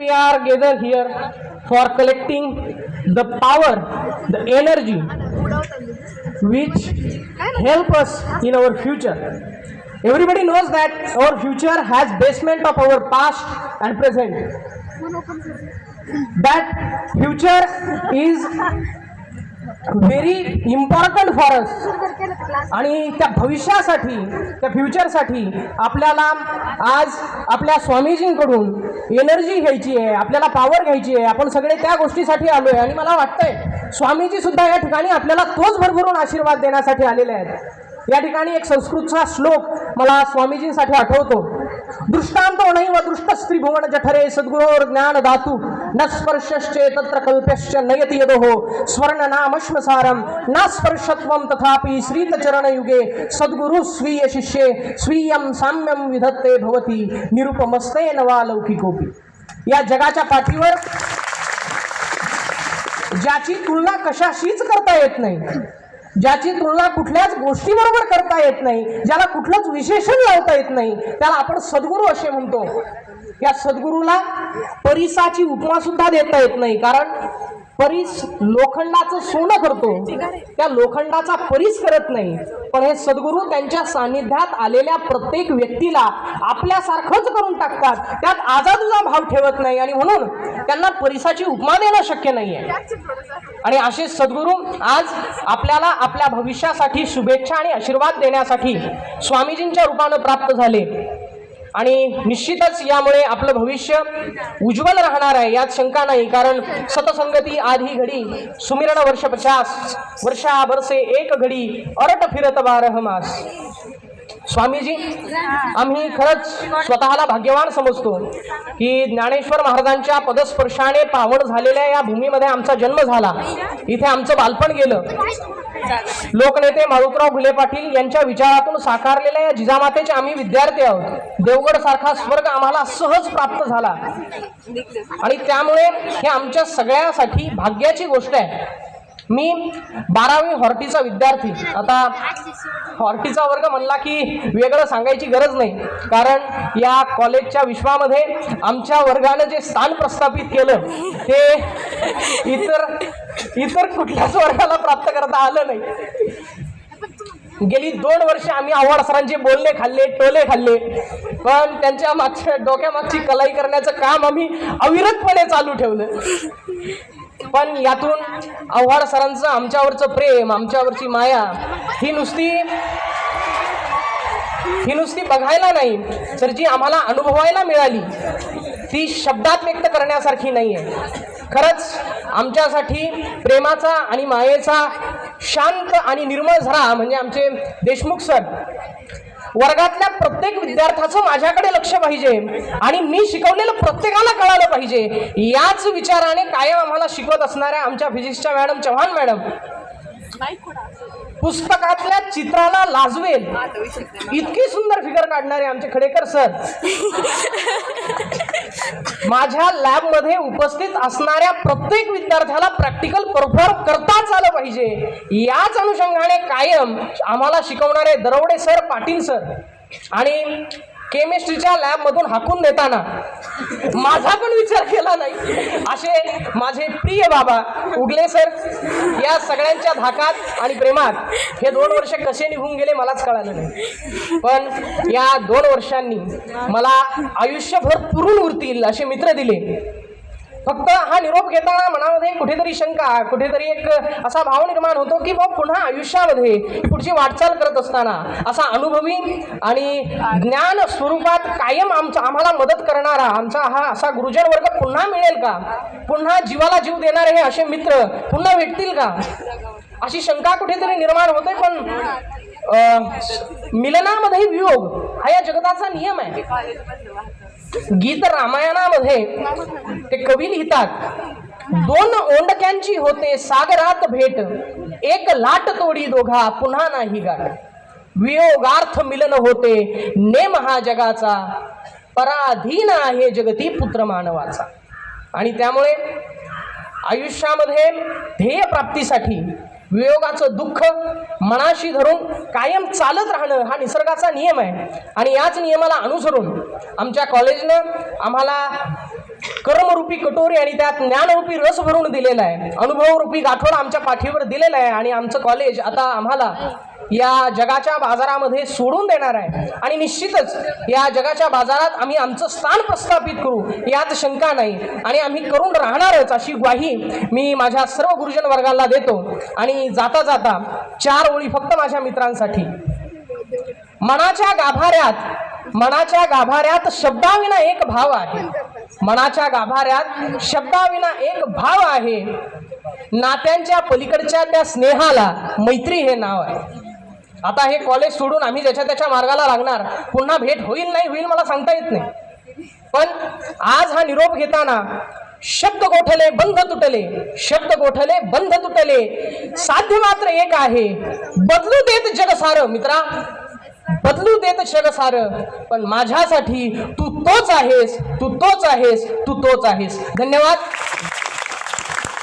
We are gathered here for collecting the power, the energy which help us in our future. Everybody knows that our future has basement of our past and present. That future is very important for us. आणि त्या भविष्यासाठी, त्या फ्युचरसाठी आपल्याला आज आपल्या स्वामीजींकडून energy घ्यायची आहे, आपल्याला पॉवर घ्यायची आहे. आपण सगळे त्या गोष्टीसाठी आलोय आणि मला वाटतंय स्वामीजी सुद्धा या ठिकाणी आपल्याला तोच भरभरून आशीर्वाद देण्यासाठी आलेले आहेत. या ठिकाणी एक संस्कृतचा श्लोक मला स्वामीजींसाठी आठवतो. दृष्टांतो नैव दृष्टस्त्री भुवन जठरे सद्गुरोर ज्ञान दातु न स्पर्शश्चे तत्र कल्प्यश्च नयति यदोः स्वर्ण नामश्मसारं न स्पर्शत्वं तथापि श्रीतचरण युगे सद्गुरु स्वीय शिष्ये स्वीयं साम्यं विधत्ते भवति निरुपमस्ते नवा लौकिकोपि. या जगाच्या पाठीवर ज्याची तुलना कशाशीच करता येत नाही, ज्याची तुलना कुठल्याच गोष्टीबरोबर करता येत नाही, ज्याला कुठलंच विशेषण लावता येत नाही, त्याला आपण सद्गुरू असे म्हणतो. या सद्गुरूला परिसाची उपमा सुद्धा देता येत नाही, कारण परीस लोखंडाचं सोनं करतो, त्या लोखंडाचा परीस करत नाही. पण हे सद्गुरू त्यांच्या सानिध्यात आलेल्या प्रत्येक व्यक्तीला आपल्यासारखंच करून टाकतात, त्यात आजादुजा भाव ठेवत नाही आणि म्हणून त्यांना परिसाची उपमा देणं शक्य नाहीये. आणि असे सद्गुरू आज आपल्याला आपल्या भविष्यासाठी शुभेच्छा आणि आशीर्वाद देण्यासाठी स्वामीजींच्या रूपानं प्राप्त झाले. आणि निश्चितच यामुळे आपलं भविष्य उज्ज्वल राहणार आहे, यात शंका नाही. कारण सतसंगती आधी घडी सुमिरण वर्ष 50 वर्षा बरसे एक घडी अरट फिरत 12 मास. स्वामीजी आम्ही खरंच स्वतःला भाग्यवान समजतो की ज्ञानेश्वर महाराजांच्या पदस्पर्शाने पावन झालेल्या या भूमीमध्ये आमचा जन्म झाला, इथे आमचं बालपण गेलं. लोकनेते मारुतराव घुले पाटील यांच्या विचारातून साकारलेल्या या जिजामातेचे आम्ही विद्यार्थी आहोत. देवगड सारखा स्वर्ग आम्हाला सहज प्राप्त झाला आणि त्यामुळे हे आमच्या सगळ्यासाठी भाग्याची गोष्ट आहे. मी 12वी हॉर्टीचा विद्यार्थी. आता हॉर्टीचा वर्ग म्हणला की वेगळं सांगायची गरज नाही, कारण या कॉलेजच्या विश्वामध्ये आमच्या वर्गानं जे स्थान प्रस्थापित केलं ते इतर कुठल्याच वर्गाला प्राप्त करता आलं नाही. गेली 2 वर्ष आम्ही आव्हाड सरांचे बोलणे खाल्ले, टोले खाल्ले, पण त्यांच्या मागच्या डोक्यामागची कलाई करण्याचं काम आम्ही अविरतपणे चालू ठेवलं. पण यातून आव्हाड सरांचं आमच्यावरचं प्रेम, आमच्यावरची माया ही नुसती बघायला नाही, तर जी आम्हाला अनुभवायला मिळाली ती शब्दात व्यक्त करण्यासारखी नाही आहे. खरंच आमच्यासाठी प्रेमाचा आणि मायेचा शांत आणि निर्मळ झरा म्हणजे आमचे देशमुख सर. वर्गातल्या प्रत्येक विद्यार्थ्याचं माझ्याकडे लक्ष पाहिजे आणि मी शिकवलेलं प्रत्येकाला कळालं पाहिजे, याच विचाराने कायम आम्हाला शिकवत असणाऱ्या आमच्या फिजिक्सच्या मॅडम चव्हाण मॅडम पुस्तकातल्या चित्राला लाजवेल इतकी सुंदर फिगर काढणारे आमचे खडेकर सर. माझ्या लॅब मध्ये उपस्थित असणाऱ्या प्रत्येक विद्यार्थ्याला प्रॅक्टिकल परफॉर्म करताच आलं पाहिजे, याच अनुषंगाने कायम आम्हाला शिकवणारे दरवडे सर, पाटील सर आणि केमिस्ट्रीच्या लॅब मधून हाकून देताना माझा पण विचार केला नाही असे माझे प्रिय बाबा उगले सर. या सगळ्यांच्या धाकात आणि प्रेमात हे 2 वर्ष कसे निघून गेले मलाच कळालं नाही, पण या 2 वर्षांनी मला आयुष्यभर पुरून उरतील असे मित्र दिले. फक्त हा निरोप घेताना मनामध्ये कुठेतरी शंका, कुठेतरी एक असा भाव निर्माण होतो की बाबा पुन्हा आयुष्यामध्ये पुढची वाटचाल करत असताना असा अनुभवी आणि ज्ञान स्वरूपात कायम आम्हाला मदत करणारा आमचा हा असा गुरुजन वर्ग पुन्हा मिळेल का, पुन्हा जीवाला जीव देणारे हे असे मित्र पुन्हा भेटतील का, अशी शंका कुठेतरी निर्माण होते. पण मिलनामध्ये वियोग हा या जगताचा नियम आहे. गीत रामायणामध्ये ते कवी लिहितात, 2 ओंडक्यांची होते सागरात भेट, एक लाट तोडी दोघा पुन्हा नाही गाठ, वियोगार्थ मिलन होते नेम हा जगाचा, पराधीन आहे जगती पुत्र मानवाचा. आणि त्यामुळे आयुष्यामध्ये ध्येय प्राप्तीसाठी वियोगाचं दुःख मनाशी धरून कायम चालत राहणं हा निसर्गाचा नियम आहे. आणि याच नियमाला अनुसरून आमच्या कॉलेजनं आम्हाला कर्मरूपी कटोरी आणि त्यात ज्ञानरूपी रस भरून दिलेला आहे, अनुभवरूपी गाठोडा आमच्या पाठीवर दिलेला आहे आणि आमचं कॉलेज आता आम्हाला या जगाच्या बाजारामध्ये सोडून देणार आहे आणि निश्चितच या जगाच्या बाजारात आम्ही आमचं स्थान प्रस्थापित करू यात शंका नाही आणि आम्ही करून राहणारच अशी ग्वाही मी माझ्या सर्व गुरुजन वर्गाला देतो. आणि जाता जाता 4 ओळी फक्त माझ्या मित्रांसाठी. मनाच्या गाभाऱ्यात शब्दाविना एक भाव आहे, मनाच्या गाभाऱ्यात शब्दाविना एक भाव आहे, नात्यांच्या पलीकडच्या त्या स्नेहाला मैत्री हे नाव आहे. आता हे कॉलेज सोडून आम्ही ज्याच्या त्याच्या मार्गाला लागणार, पुन्हा भेट होईल नाही होईल मला सांगता येत नाही. पण आज हा निरोप घेताना शब्द गोठले बंध तुटले, शब्द गोठले बंध तुटले, साध्य मात्र एक आहे, बदलू देत जग सारं. मित्रा, बदलू देत जग सारं, पण माझ्यासाठी तू तोच आहेस, तू तोच आहेस, तू तोच आहेस. धन्यवाद.